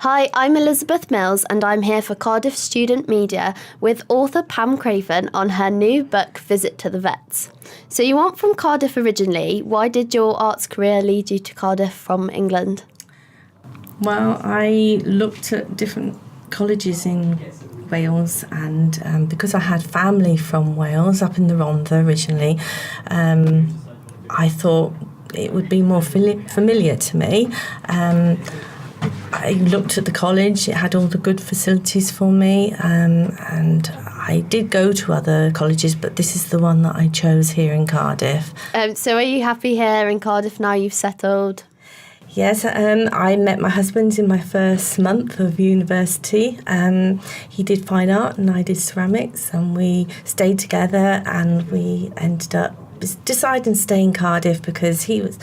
Hi, I'm Elizabeth Mills and I'm here for Cardiff Student Media with author Pam Craven on her new book, Visit to the Vets. So you aren't from Cardiff originally. Why did your arts career lead you to Cardiff from England? Well, I looked at different colleges in Wales and because I had family from Wales up in the Rhondda originally, I thought it would be more familiar to me. I looked at the college, it had all the good facilities for me, and I did go to other colleges, but this is the one that I chose here in Cardiff. So are you happy here in Cardiff now you've settled? Yes, I met my husband in my first month of university. He did fine art and I did ceramics, and we stayed together and we ended up deciding to stay in Cardiff because he was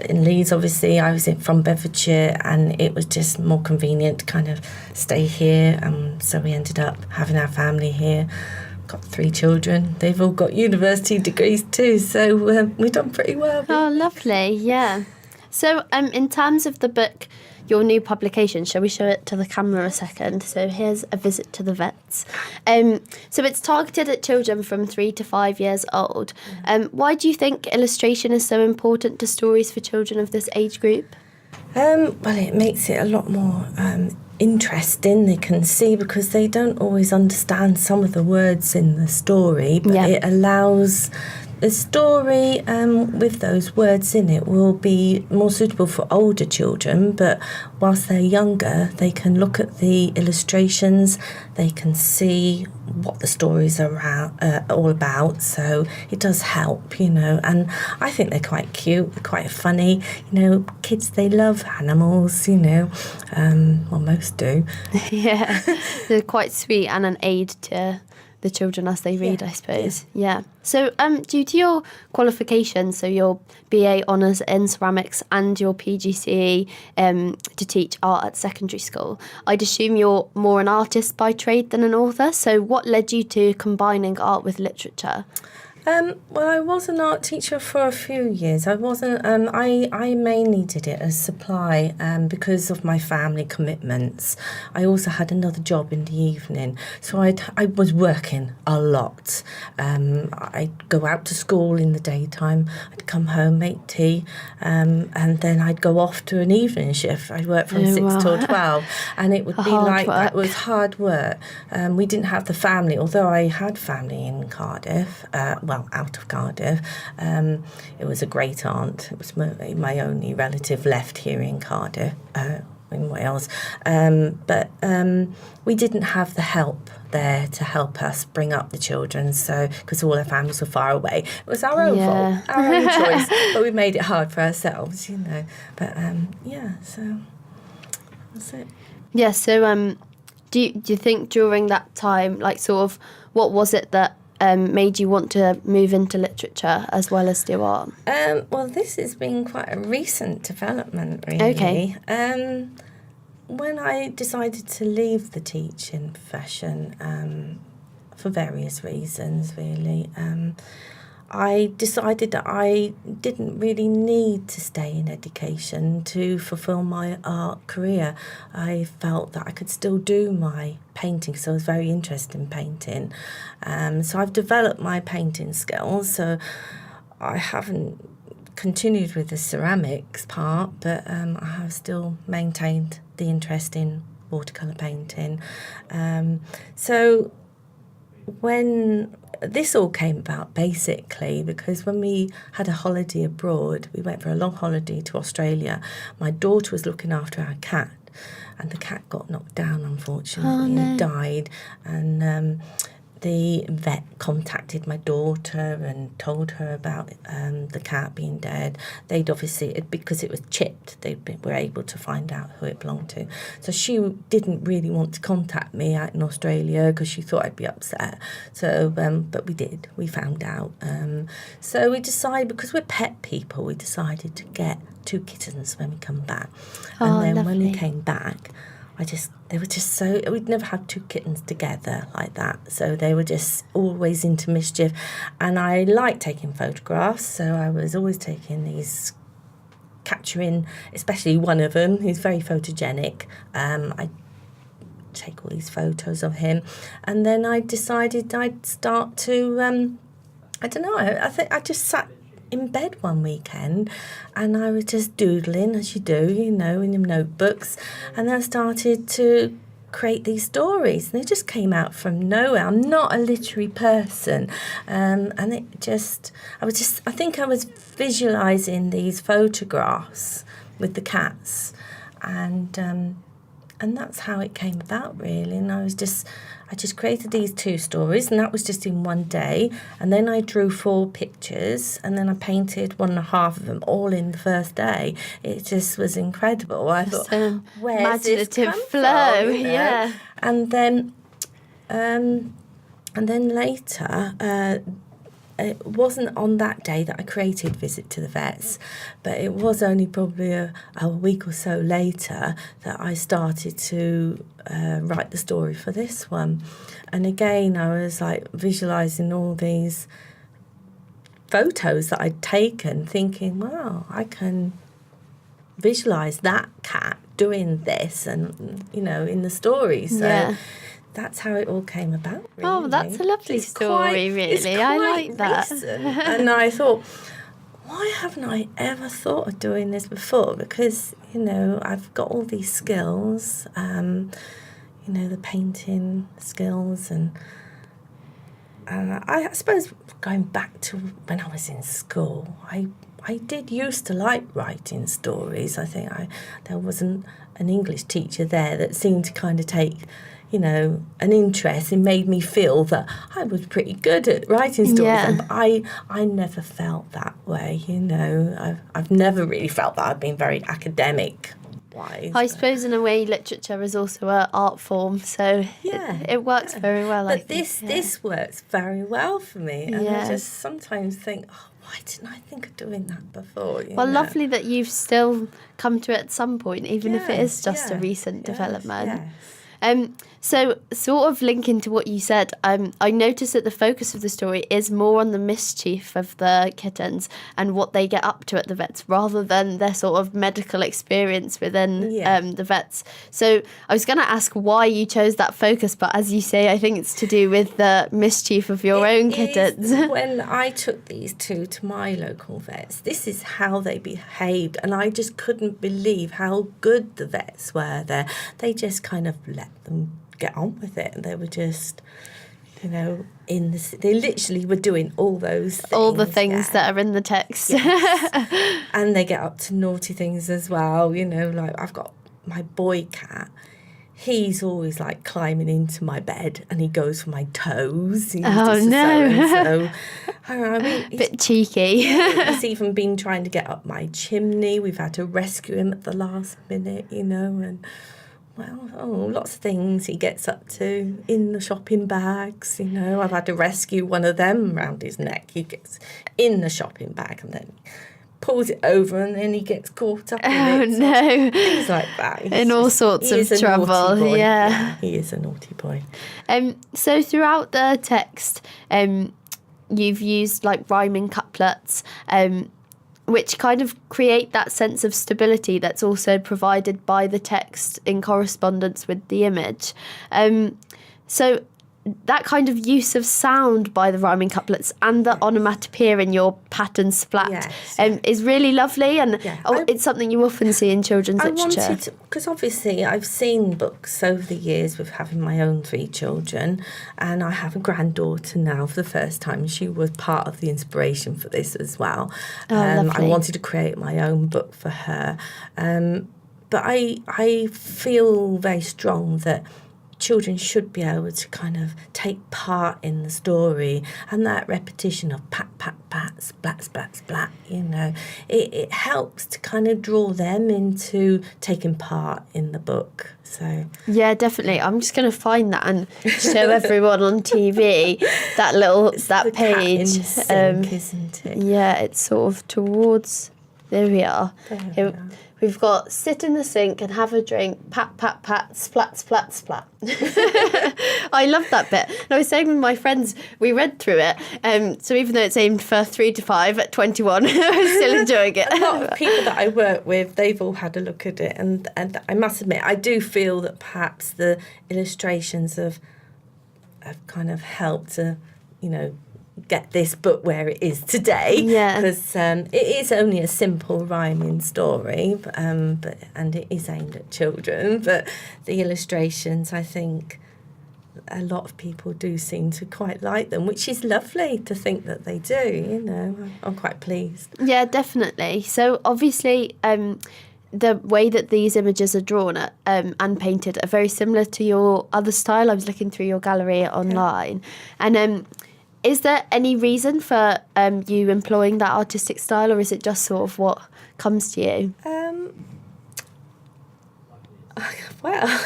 in Leeds, obviously. I was from Bedfordshire, and it was just more convenient to kind of stay here. So we ended up having our family here. Got 3 children. They've all got university degrees too, so we've done pretty well. Oh, lovely, yeah. So in terms of the book, your new publication, shall we show it to the camera a second? So here's A Visit to the Vets. So it's targeted at children from 3 to 5 years old. Why do you think illustration is so important to stories for children of this age group? Well, it makes it a lot more interesting. They can see, because they don't always understand some of the words in the story, but it allows the story with those words in it will be more suitable for older children, but whilst they're younger, they can look at the illustrations, they can see what the stories are all about, so it does help, and I think they're quite cute, they're quite funny, kids, they love animals, well, most do. Yeah, they're quite sweet and an aid to the children as they read, I suppose. Yeah. So due to your qualifications, so your BA Honours in Ceramics and your PGCE to teach art at secondary school, I'd assume you're more an artist by trade than an author. So what led you to combining art with literature? Well, I was an art teacher for a few years. I wasn't. I mainly did it as supply because of my family commitments. I also had another job in the evening, so I was working a lot. I'd go out to school in the daytime. I'd come home, make tea, and then I'd go off to an evening shift. I'd work from 6 till 12, and it would be like that. It was hard work. We didn't have the family, although I had family in Cardiff. Out of Cardiff. It was a great aunt. It was my only relative left here in Cardiff, in Wales. But we didn't have the help there to help us bring up the children, so because all our families were far away. It was our own fault, our own choice, but we made it hard for ourselves, But so that's it. Yeah, so do you think during that time, like sort of, what was it that made you want to move into literature as well as do art? Well, this has been quite a recent development, really. Okay. When I decided to leave the teaching profession, for various reasons, really, I decided that I didn't really need to stay in education to fulfil my art career. I felt that I could still do my painting, so I was very interested in painting. So I've developed my painting skills, so I haven't continued with the ceramics part, but I have still maintained the interest in watercolour painting. So when this all came about, basically, because when we had a holiday abroad, we went for a long holiday to Australia. My daughter was looking after our cat, and the cat got knocked down, unfortunately, and died. And the vet contacted my daughter and told her about the cat being dead. They'd obviously, because it was chipped, were able to find out who it belonged to. So she didn't really want to contact me out in Australia because she thought I'd be upset. So, but we did. We found out. So we decided, because we're pet people, we decided to get 2 kittens when we come back. And then when we came back, they were just so, we'd never had 2 kittens together like that, so they were just always into mischief, and I like taking photographs, so I was always taking these capturing, especially one of them who's very photogenic. I take all these photos of him, and then I decided I'd start to, I don't know, I think I just sat in bed one weekend and I was just doodling, as you do, in your notebooks, and then I started to create these stories, and they just came out from nowhere. I'm not a literary person, and I think I was visualising these photographs with the cats, and that's how it came about, really. And I just created these 2 stories, and that was just in one day. And then I drew 4 pictures, and then I painted 1.5 of them all in the first day. It just was incredible. I thought, where's this come flow? from, Yeah. And then later. It wasn't on that day that I created Visit to the Vets, but it was only probably a week or so later that I started to write the story for this one. And again, I was like visualising all these photos that I'd taken, thinking, wow, I can visualise that cat doing this and, in the story. So that's how it all came about, really. Oh, that's a lovely story, really. I like that. And I thought, why haven't I ever thought of doing this before? Because, I've got all these skills, the painting skills, and I suppose going back to when I was in school, I did used to like writing stories. I think there wasn't an English teacher there that seemed to kind of take an interest and made me feel that I was pretty good at writing stories. Yeah. But I never felt that way, I've never really felt that I've been very academic-wise. I suppose in a way literature is also an art form, so it works very well, I think. But this works very well for me. And Yeah. I just sometimes think, why didn't I think of doing that before? Well, lovely that you've still come to it at some point, even if it is just a recent development. Yes. So sort of linking to what you said, I noticed that the focus of the story is more on the mischief of the kittens and what they get up to at the vets rather than their sort of medical experience within the vets. So I was going to ask why you chose that focus, but as you say, I think it's to do with the mischief of your own kittens. When I took these 2 to my local vets, this is how they behaved, and I just couldn't believe how good the vets were there. They just kind of let them get on with it, and they were just they literally were doing all those things, all the things that are in the text. Yes. And they get up to naughty things as well, like I've got my boy cat. He's always like climbing into my bed and he goes for my toes. Oh no. I mean, bit cheeky. He's even been trying to get up my chimney. We've had to rescue him at the last minute, and lots of things he gets up to in the shopping bags. I've had to rescue one of them around his neck. He gets in the shopping bag and then pulls it over and then he gets caught up in it. Oh no. Things like that. In all sorts of trouble. Yeah, he is a naughty boy. So throughout the text, you've used like rhyming couplets, which kind of create that sense of stability that's also provided by the text in correspondence with the image. So that kind of use of sound by the rhyming couplets and the onomatopoeia in your pattern splat is really lovely, and it's something you often see in children's literature. Because obviously I've seen books over the years with having my own 3 children, and I have a granddaughter now for the first time. She was part of the inspiration for this as well. I wanted to create my own book for her. But I feel very strong that children should be able to kind of take part in the story, and that repetition of pat, pat, pat, splat, splat, splat, it helps to kind of draw them into taking part in the book. So yeah, definitely. I'm just going to find that and show everyone on TV that page. Cat in sync, isn't it? Yeah, it's sort of towards. There we are. we've got sit in the sink and have a drink, pat, pat, pat, splat, splat, splat. I love that bit. And I was saying with my friends, we read through it, so even though it's aimed for 3 to 5 at 21, I was still enjoying it. A lot of people that I work with, they've all had a look at it, and I must admit, I do feel that perhaps the illustrations have kind of helped to, get this book where it is today. Yeah. Because it is only a simple rhyming story, but and it is aimed at children. But the illustrations, I think, a lot of people do seem to quite like them, which is lovely to think that they do. I'm quite pleased. Yeah, definitely. So obviously, the way that these images are drawn and painted are very similar to your other style. I was looking through your gallery online, and is there any reason for you employing that artistic style, or is it just sort of what comes to you? Well,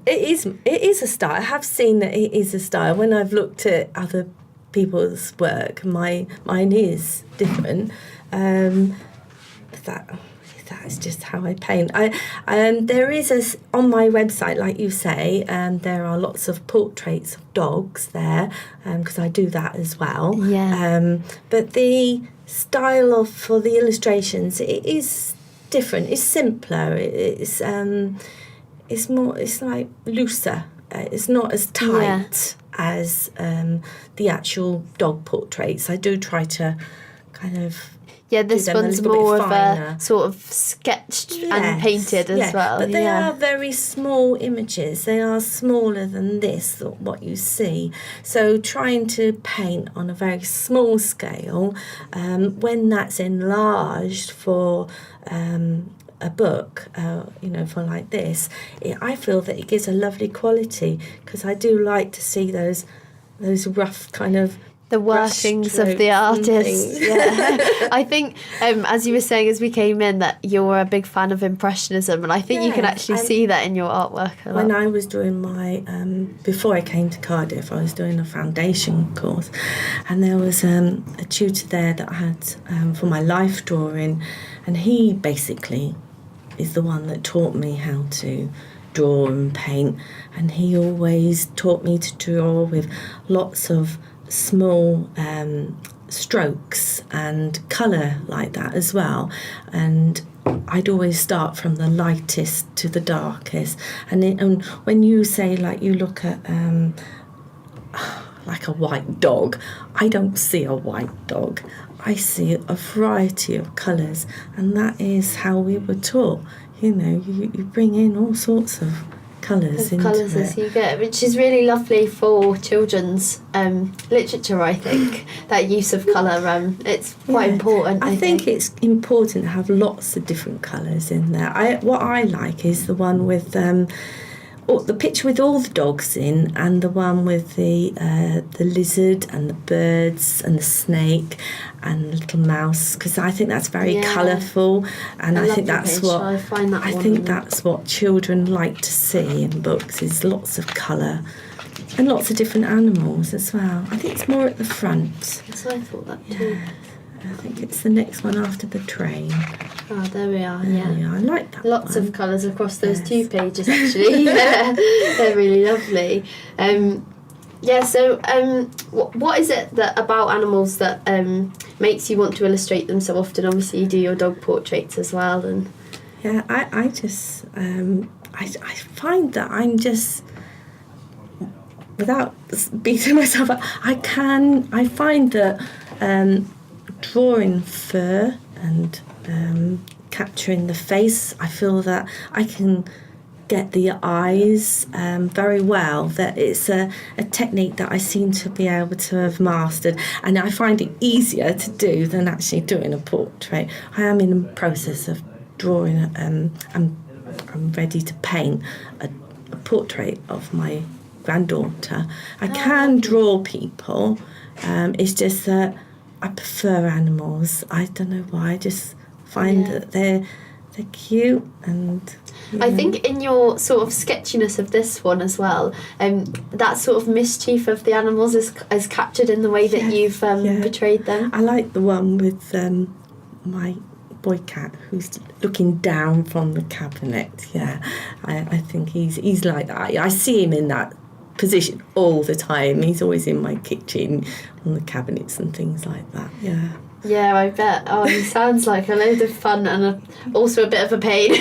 it is a style. I have seen that it is a style. When I've looked at other people's work, mine is different. That's just how I paint. There is on my website, like you say, there are lots of portraits of dogs there, because I do that as well. Yeah. But the style for the illustrations, it is different. It's simpler. It's more. It's like looser. It's not as tight as the actual dog portraits. I do try to kind of. Yeah, this one's more of a sort of sketched and painted as well. But they are very small images. They are smaller than this, what you see. So trying to paint on a very small scale, when that's enlarged for a book, for like this, I feel that it gives a lovely quality, because I do like to see those rough kind of the workings of the artist. Yeah. I think, as you were saying as we came in, that you're a big fan of Impressionism, and I think you can actually see that in your artwork a lot. When I was doing my, before I came to Cardiff, I was doing a foundation course, and there was a tutor there that I had for my life drawing, and he basically is the one that taught me how to draw and paint, and he always taught me to draw with lots of small strokes and colour like that as well, and I'd always start from the lightest to the darkest, and when you say, like, you look at like a white dog, I don't see a white dog, I see a variety of colours, and that is how we were taught. You bring in all sorts of colours into colours as you get, which is really lovely for children's literature. I think that use of colour, it's quite important. I think it's important to have lots of different colours in there. What I like is the one with the picture with all the dogs in, and the one with the lizard and the birds and the snake and the little mouse, because I think that's very colourful, and I think that's that's what children like to see in books, is lots of colour and lots of different animals as well. I think it's more at the front. So I thought that too. I think it's the next one after the train. Oh, there we are. I like that. Lots of colours across those 2 pages, actually. They're really lovely. So what is it that about animals that makes you want to illustrate them so often? Obviously, you do your dog portraits as well, and I just I find that I'm just, without beating myself up, I find that drawing fur and capturing the face, I feel that I can get the eyes very well, that it's a technique that I seem to be able to have mastered, and I find it easier to do than actually doing a portrait. I am in the process of drawing, I'm ready to paint a portrait of my granddaughter. I can draw people, it's just that I prefer animals. I don't know why, I just find that they're cute, and I think in your sort of sketchiness of this one as well, that sort of mischief of the animals is captured in the way that you've portrayed them. I like the one with my boy cat who's looking down from the cabinet. Yeah, I think he's like that. I see him in that position all the time. He's always in my kitchen on the cabinets and things like that. Yeah. Yeah, I bet. Oh, he sounds like a load of fun and also a bit of a pain.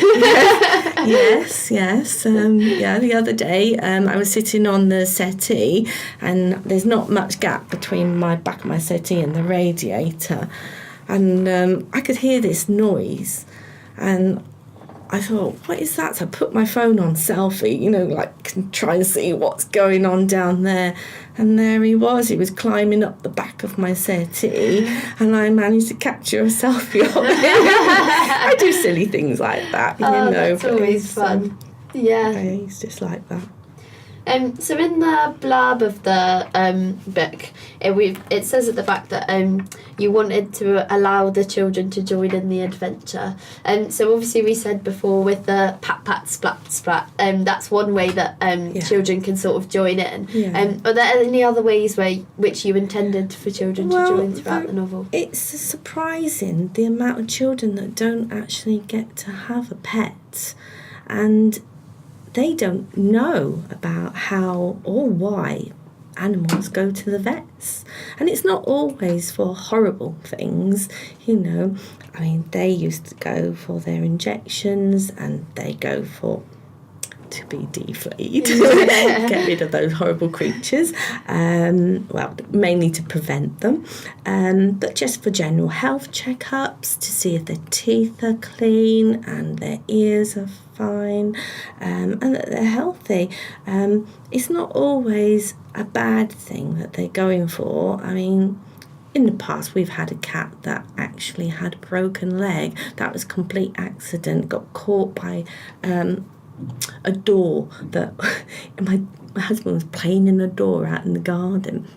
Yes. The other day I was sitting on the settee, and there's not much gap between my back of my settee and the radiator, and I could hear this noise, and I thought, what is that? So I put my phone on selfie, like try and see what's going on down there. And there he was. He was climbing up the back of my settee, and I managed to capture a selfie of him. I do silly things like that, That's always fun. Yeah. He's just like that. So in the blurb of the book, it says at the back that you wanted to allow the children to join in the adventure. So obviously we said before with the pat pat splat splat, that's one way that children can sort of join in. Yeah. Are there any other ways which you intended for children to join throughout the novel? It's surprising the amount of children that don't actually get to have a pet, and they don't know about how or why animals go to the vets. And it's not always for horrible things, I mean, they used to go for their injections, and they go to be defleed, get rid of those horrible creatures, mainly to prevent them, but just for general health checkups, to see if their teeth are clean and their ears are fine, and that they're healthy. It's not always a bad thing that they're going for. I mean, in the past, we've had a cat that actually had a broken leg. That was a complete accident, got caught by a door that my husband was playing in a door out in the garden,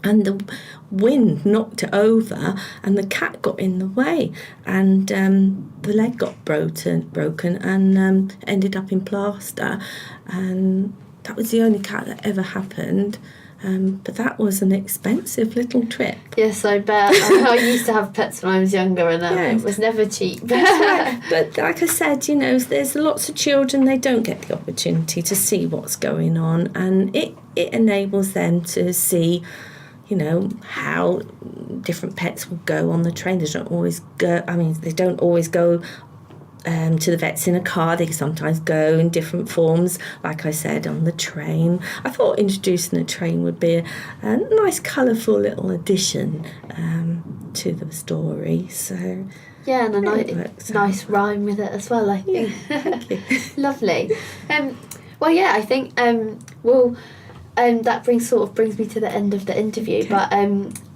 and the wind knocked it over, and the cat got in the way, and the leg got broken and ended up in plaster, and that was the only cat that ever happened. But that was an expensive little trip. Yes, I bet. I used to have pets when I was younger, and it was never cheap. That's right. But like I said, there's lots of children, they don't get the opportunity to see what's going on, and it enables them to see, how different pets will go on the train. They don't always go to the vets in a car. They sometimes go in different forms, like I said, on the train. I thought introducing the train would be a nice colourful little addition to the story. So yeah, and a nice rhyme with it as well, I think. Yeah, thank you. Lovely. I think that brings me to the end of the interview. Okay. But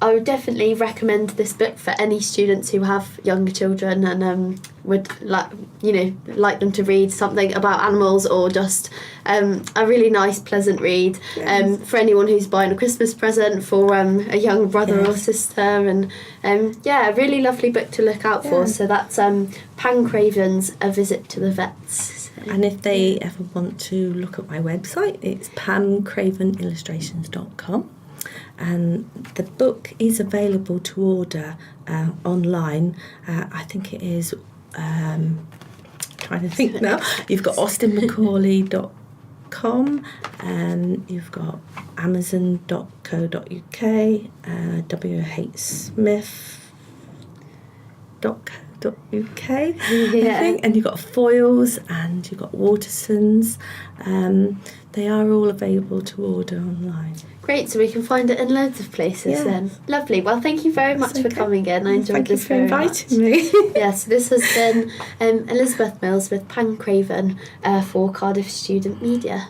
I would definitely recommend this book for any students who have younger children and would like them to read something about animals, or just a really nice, pleasant read. Yes. For anyone who's buying a Christmas present for a young brother or sister, and a really lovely book to look out for. So that's Pam Craven's A Visit to the Vets. And if they ever want to look at my website, it's pamcravenillustrations.com. And the book is available to order online. I think it is, trying to think now, you've got austinmacaulay.com, and you've got amazon.co.uk, whsmith.co.uk, I think, and you've got foils and you've got Watersons. They are all available to order online. Great, so we can find it in loads of places then. Lovely. Well, thank you very much for coming in. I enjoyed this very much. Thank you for inviting me. Yes, this has been Elizabeth Mills with Pam Craven for Cardiff Student Media.